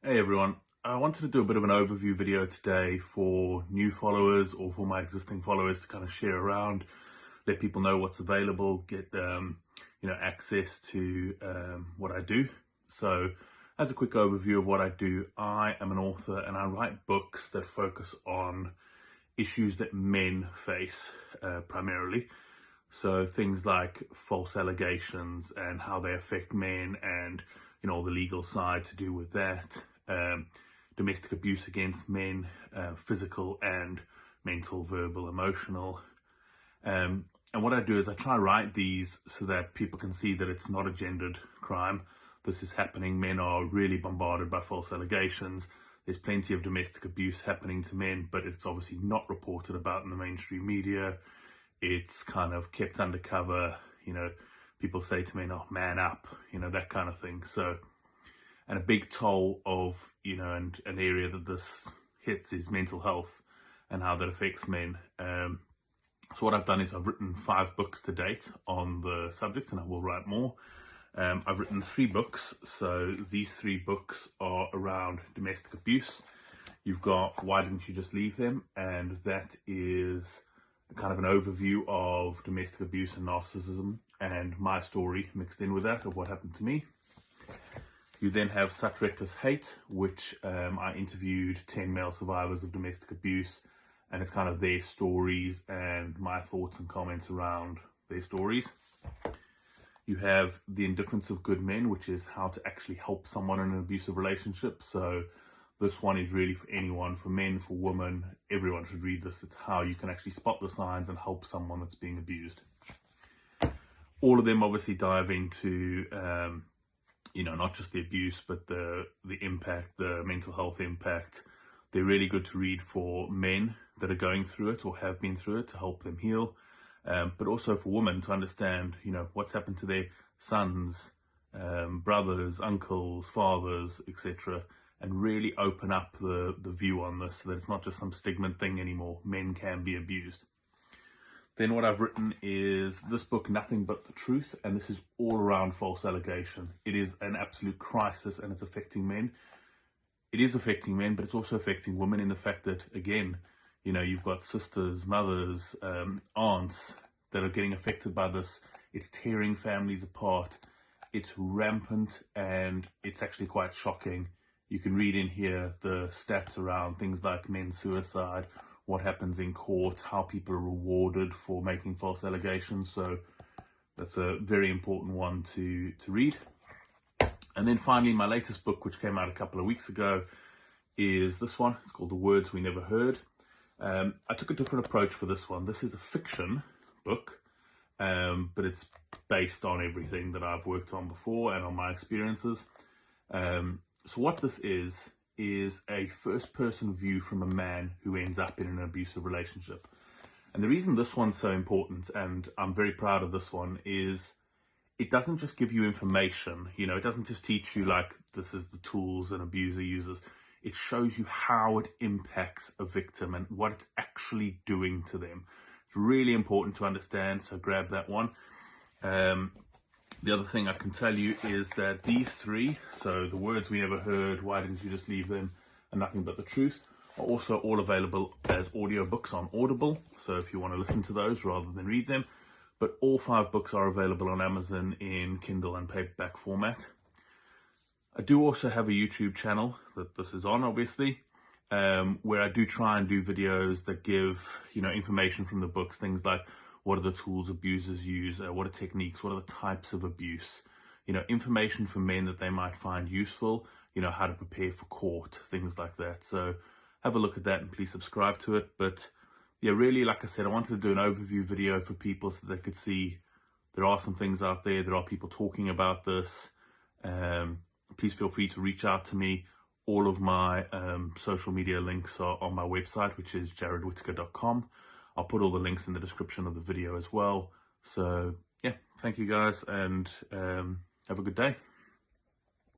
Hey everyone, I wanted to do a bit of an overview video today for new followers or for my existing followers to kind of share around, let people know what's available, get access to what I do. So as a quick overview of what I do, I am an author and I write books that focus on issues that men face primarily. So things like false allegations and how they affect men and the legal side to do with that, domestic abuse against men, physical and mental, verbal, emotional. And what I do is I try to write these so that people can see that it's not a gendered crime. This is happening. Men are really bombarded by false allegations. There's plenty of domestic abuse happening to men, but it's obviously not reported about in the mainstream media. It's kind of kept undercover. People say to men, "Oh, man up," that kind of thing. So, and a big toll of, and an area that this hits is mental health and how that affects men. So what I've done is I've written 5 books to date on the subject, and I will write more. I've written 3 books. So these 3 books are around domestic abuse. You've got Why Didn't You Just Leave Them? And that is kind of an overview of domestic abuse and narcissism and my story mixed in with that of what happened to me. You then have Such Reckless Hate, which I interviewed 10 male survivors of domestic abuse, and it's kind of their stories and my thoughts and comments around their stories. You have The Indifference of Good Men, which is how to actually help someone in an abusive relationship. So this one is really for anyone, for men, for women. Everyone should read this. It's how you can actually spot the signs and help someone that's being abused. All of them obviously dive into, not just the abuse, but the impact, the mental health impact. They're really good to read for men that are going through it or have been through it to help them heal. But also for women to understand, what's happened to their sons, brothers, uncles, fathers, etc. And really open up the view on this so that it's not just some stigma thing anymore. Men can be abused. Then what I've written is this book, Nothing But the Truth, and this is all around false allegation. It is an absolute crisis and it's affecting men. It is affecting men, but it's also affecting women in the fact that, again, you've got sisters, mothers, aunts that are getting affected by this. It's tearing families apart. It's rampant and it's actually quite shocking. You can read in here the stats around things like men's suicide, what happens in court, how people are rewarded for making false allegations. So that's a very important one to read. And then finally, my latest book, which came out a couple of weeks ago, is this one. It's called The Words We Never Heard. I took a different approach for this one. This is a fiction book, but it's based on everything that I've worked on before and on my experiences. So what this is a first-person view from a man who ends up in an abusive relationship. And the reason this one's so important, and I'm very proud of this one, is it doesn't just give you information. It doesn't just teach you like this is the tools an abuser uses. It shows you how it impacts a victim and what it's actually doing to them. It's really important to understand, so grab that one. The other thing I can tell you is that these 3, so The Words We Never Heard, Why Didn't You Just Leave Them, and Nothing But the Truth, are also all available as audiobooks on Audible. So if you want to listen to those rather than read them, but all 5 books are available on Amazon in Kindle and paperback format. I do also have a YouTube channel that this is on, obviously, where I do try and do videos that give, information from the books, things like what are the tools abusers use, what are techniques, what are the types of abuse, information for men that they might find useful, how to prepare for court, things like that. So have a look at that and please subscribe to it. But yeah, really, like I said, I wanted to do an overview video for people so that they could see there are some things out there. There are people talking about this. Please feel free to reach out to me. All of my social media links are on my website, which is jaredwhitaker.com. I'll put all the links in the description of the video as well. So yeah, thank you guys, and have a good day.